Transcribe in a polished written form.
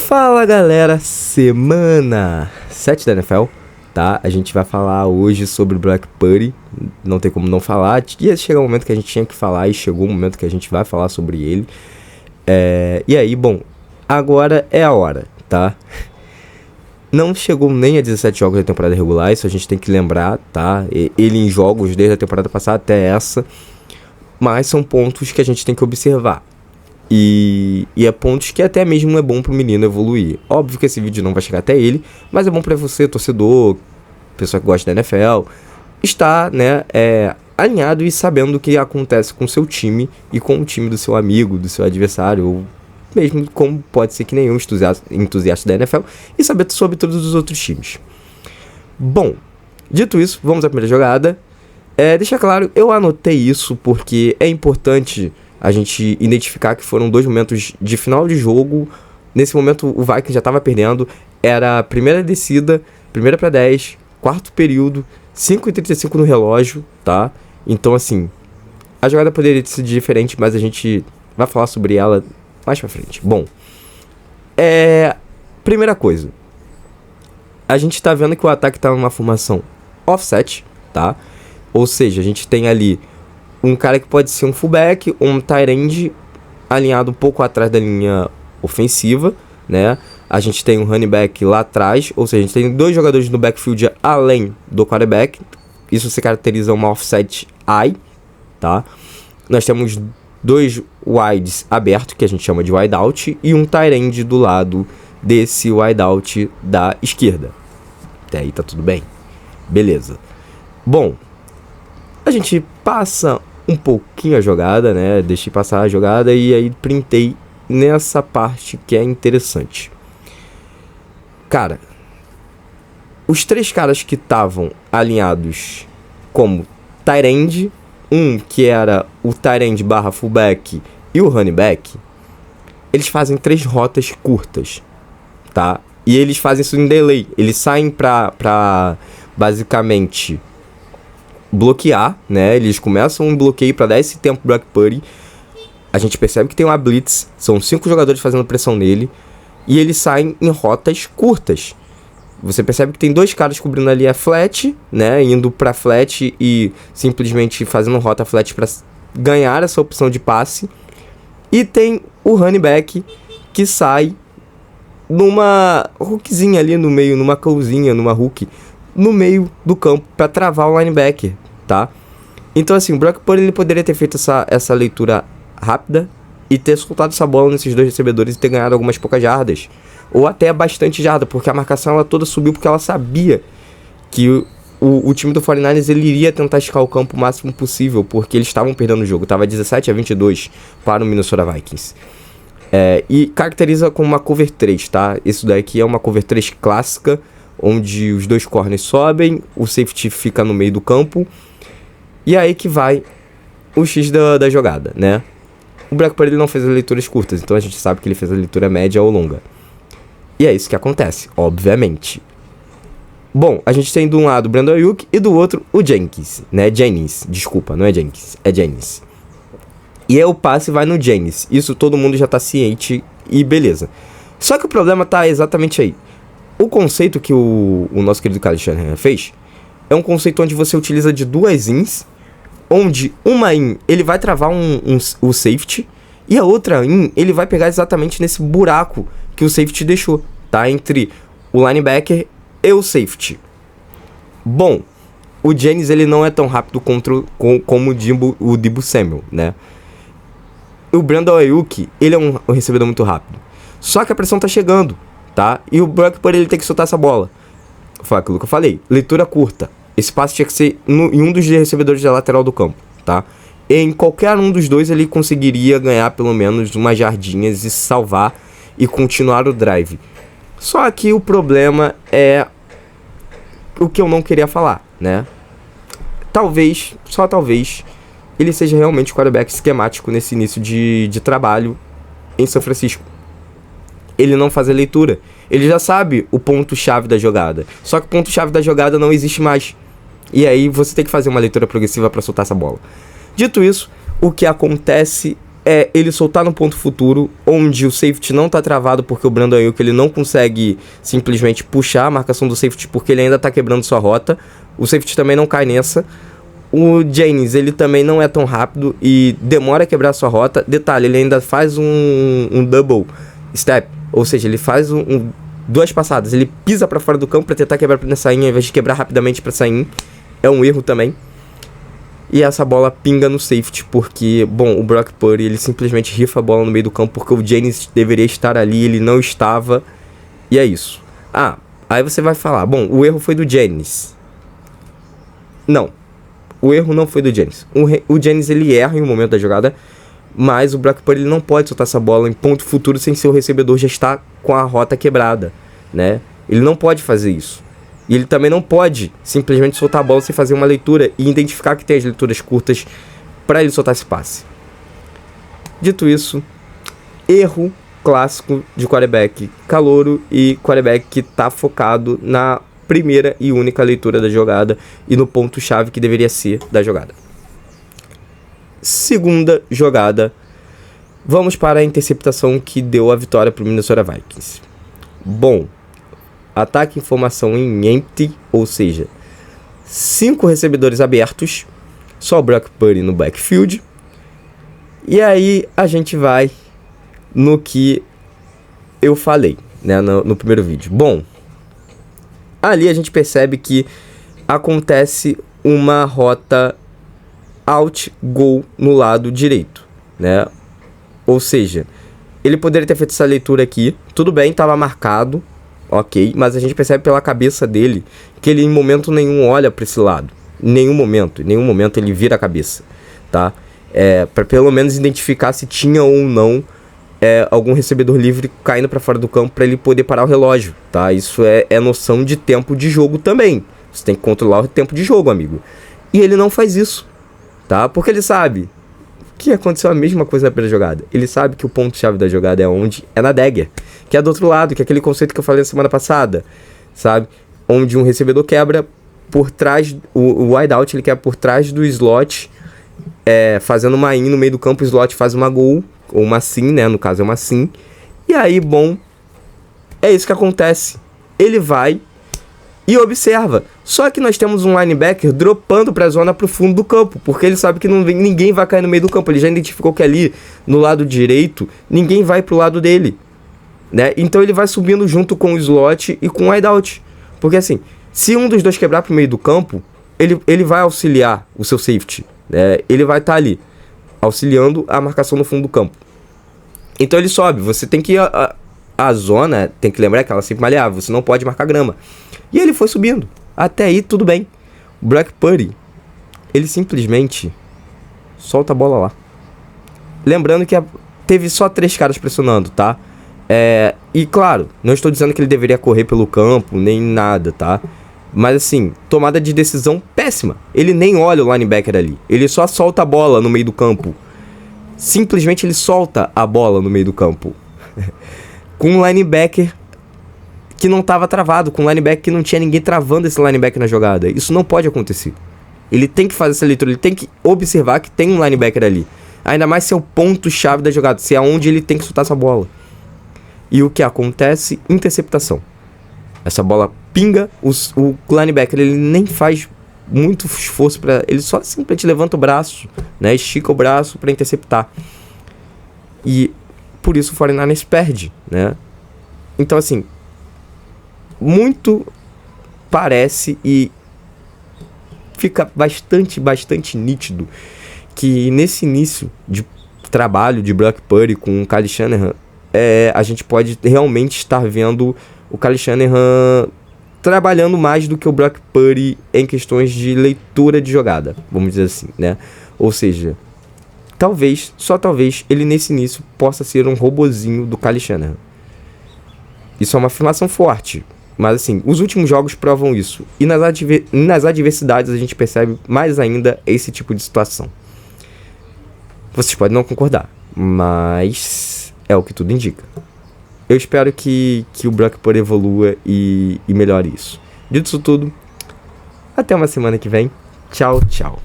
Fala galera, semana 7 da NFL, tá? A gente vai falar hoje sobre Brock Purdy, não tem como não falar. Ia chegar um momento que a gente tinha que falar e chegou o momento que a gente vai falar sobre ele. E aí, bom, agora é a hora, tá? Não chegou nem a 17 jogos da temporada regular, isso a gente tem que lembrar, tá? Ele em jogos desde a temporada passada até essa, mas são pontos que a gente tem que observar. E é pontos que até mesmo é bom pro menino evoluir. Óbvio que esse vídeo não vai chegar até ele, mas é bom pra você, torcedor, pessoa que gosta da NFL, estar, né, alinhado e sabendo o que acontece com o seu time e com o time do seu amigo, do seu adversário, ou mesmo como pode ser que nenhum entusiasta da NFL, e saber sobre todos os outros times. Bom, dito isso, vamos à primeira jogada. Deixa claro, eu anotei isso porque é importante a gente identificar que foram dois momentos de final de jogo. Nesse momento o Vikings já estava perdendo. Era a primeira descida, primeira para 10, quarto período, 5:35 no relógio, tá? Então assim, a jogada poderia ser diferente, mas a gente vai falar sobre ela mais pra frente. Bom, primeira coisa, a gente tá vendo que o ataque tá numa formação offset, tá? Ou seja, a gente tem ali um cara que pode ser um fullback, um tight end alinhado um pouco atrás da linha ofensiva, né? A gente tem um running back lá atrás, ou seja, a gente tem dois jogadores no backfield além do quarterback. Isso se caracteriza uma offset eye, tá? Nós temos dois wides abertos, que a gente chama de wide out, e um tight end do lado desse wide out da esquerda. Até aí tá tudo bem? Beleza. Bom, a gente passa um pouquinho a jogada, né? Deixei passar a jogada e aí printei nessa parte que é interessante. Cara, os três caras que estavam alinhados como tight end, um que era o tight end / fullback e o running back, eles fazem três rotas curtas, tá? E eles fazem isso em delay. Eles saem pra basicamente bloquear, né? Eles começam um bloqueio para dar esse tempo pro Brock Purdy. A gente percebe que tem uma blitz, são 5 jogadores fazendo pressão nele, e eles saem em rotas curtas. Você percebe que tem dois caras cobrindo ali a flat, né? Indo pra flat e simplesmente fazendo rota flat para ganhar essa opção de passe. E tem o running back que sai numa hookzinha ali no meio, numa callzinha, numa hook no meio do campo para travar o linebacker, tá? Então assim, o Brock Purdy ele poderia ter feito essa leitura rápida e ter soltado essa bola nesses dois recebedores e ter ganhado algumas poucas jardas, ou até bastante jarda, porque a marcação ela toda subiu porque ela sabia que o time do 49ers ele iria tentar esticar o campo o máximo possível, porque eles estavam perdendo o jogo, estava 17-22 para o Minnesota Vikings. E caracteriza como uma cover 3, tá? Isso daqui é uma cover 3 clássica, onde os dois corners sobem, o safety fica no meio do campo, e aí que vai o X da jogada, né? O Brock Purdy não fez as leituras curtas, então a gente sabe que ele fez a leitura média ou longa. E é isso que acontece, obviamente. Bom, a gente tem de um lado o Brandon Aiyuk e do outro o Jenkins, né? Desculpa, não é Jenkins, é Jennings. E aí o passe vai no Jennings, isso todo mundo já tá ciente e beleza. Só que o problema tá exatamente aí. O conceito que o nosso querido Kyle Shanahan fez é um conceito onde você utiliza de duas ins, onde uma in ele vai travar o safety e a outra in ele vai pegar exatamente nesse buraco que o safety deixou, tá? Entre o linebacker e o safety. O Jennings ele não é tão rápido como o Deebo Samuel, né? O Brandon Aiyuk ele é um recebedor muito rápido, só que a pressão tá chegando, tá? E o Brock Purdy ele tem que soltar essa bola. Foi aquilo que eu falei, leitura curta. Esse passe tinha que ser em um dos recebedores da lateral do campo, tá? E em qualquer um dos dois ele conseguiria ganhar pelo menos umas jardinhas e salvar e continuar o drive. Só que o problema é o que eu não queria falar, né? Talvez, só talvez, ele seja realmente o quarterback esquemático nesse início de trabalho em São Francisco. Ele não faz a leitura. Ele já sabe o ponto-chave da jogada. Só que o ponto-chave da jogada não existe mais. E aí você tem que fazer uma leitura progressiva para soltar essa bola. Dito isso, o que acontece é ele soltar no ponto futuro, onde o safety não tá travado porque o Brandon Ayuk ele não consegue simplesmente puxar a marcação do safety porque ele ainda tá quebrando sua rota. O safety também não cai nessa. O Jennings, ele também não é tão rápido e demora a quebrar sua rota. Detalhe, ele ainda faz um double step, ou seja, ele faz duas passadas. Ele pisa pra fora do campo pra tentar quebrar pra sair, ao invés de quebrar rapidamente pra sair. É um erro também. E essa bola pinga no safety, porque, bom, o Brock Purdy, ele simplesmente rifa a bola no meio do campo, porque o Jennings deveria estar ali, ele não estava, e é isso. Aí você vai falar, bom, o erro foi do Jennings. Não, o erro não foi do Jennings. O Jennings, ele erra em um momento da jogada, mas o Brock Purdy, ele não pode soltar essa bola em ponto futuro sem ser o recebedor já estar com a rota quebrada, né? Ele não pode fazer isso. E ele também não pode simplesmente soltar a bola sem fazer uma leitura e identificar que tem as leituras curtas para ele soltar esse passe. Dito isso, erro clássico de quarterback calouro e quarterback que está focado na primeira e única leitura da jogada e no ponto-chave que deveria ser da jogada. Segunda jogada, vamos para a interceptação que deu a vitória para o Minnesota Vikings. Bom, ataque em formação em empty, ou seja, 5 recebedores abertos, só o Brock Purdy no backfield. E aí a gente vai no que eu falei, né, no primeiro vídeo. Bom, ali a gente percebe que acontece uma rota out-goal no lado direito, né? Ou seja, ele poderia ter feito essa leitura aqui, tudo bem, estava marcado, ok, mas a gente percebe pela cabeça dele que ele em momento nenhum olha para esse lado. Em nenhum momento ele vira a cabeça, tá? Para pelo menos identificar se tinha ou não algum recebedor livre caindo para fora do campo para ele poder parar o relógio, tá? Isso é noção de tempo de jogo também. Você tem que controlar o tempo de jogo, amigo. E ele não faz isso, tá? Porque ele sabe que aconteceu a mesma coisa na primeira jogada. Ele sabe que o ponto-chave da jogada é onde? É na dagger, que é do outro lado, que é aquele conceito que eu falei na semana passada, sabe? Onde um recebedor quebra por trás, o wideout ele quebra por trás do slot, fazendo uma in no meio do campo, o slot faz uma goal, ou uma sim, né? No caso é uma sim. E aí, bom, é isso que acontece. Ele vai e observa. Só que nós temos um linebacker dropando para a zona para o fundo do campo, porque ele sabe que ninguém vai cair no meio do campo. Ele já identificou que ali, no lado direito, ninguém vai para o lado dele, né? Então ele vai subindo junto com o slot e com o wideout. Porque assim, se um dos dois quebrar para o meio do campo, ele vai auxiliar o seu safety, né? Ele vai estar ali, auxiliando a marcação no fundo do campo. Então ele sobe. Você tem que... A zona, tem que lembrar que ela é sempre maleável. Você não pode marcar grama. E ele foi subindo. Até aí, tudo bem. O Brock Purdy, ele simplesmente solta a bola lá. Lembrando que teve só 3 caras pressionando, tá? E claro, não estou dizendo que ele deveria correr pelo campo, nem nada, tá? Mas assim, tomada de decisão péssima. Ele nem olha o linebacker ali. Ele só solta a bola no meio do campo. Simplesmente ele solta a bola no meio do campo. Com um linebacker que não estava travado, com um linebacker que não tinha ninguém travando esse linebacker na jogada. Isso não pode acontecer. Ele tem que fazer essa leitura, ele tem que observar que tem um linebacker ali. Ainda mais se é o ponto-chave da jogada, se é onde ele tem que soltar essa bola. E o que acontece? Interceptação. Essa bola pinga, o linebacker ele nem faz muito esforço para, ele só simplesmente levanta o braço, né, estica o braço para interceptar. E por isso o 49ers perde, né? Então assim, muito parece e fica bastante nítido que nesse início de trabalho de Brock Purdy com o Kyle Shanahan, a gente pode realmente estar vendo o Kyle Shanahan trabalhando mais do que o Brock Purdy em questões de leitura de jogada, vamos dizer assim, né? Ou seja, talvez, só talvez, ele nesse início possa ser um robozinho do Kyle Shanahan. Isso é uma afirmação forte, mas assim, os últimos jogos provam isso. E nas adversidades a gente percebe mais ainda esse tipo de situação. Vocês podem não concordar, mas é o que tudo indica. Eu espero que o Brock Purdy evolua e melhore isso. Dito isso tudo, até uma semana que vem. Tchau, tchau.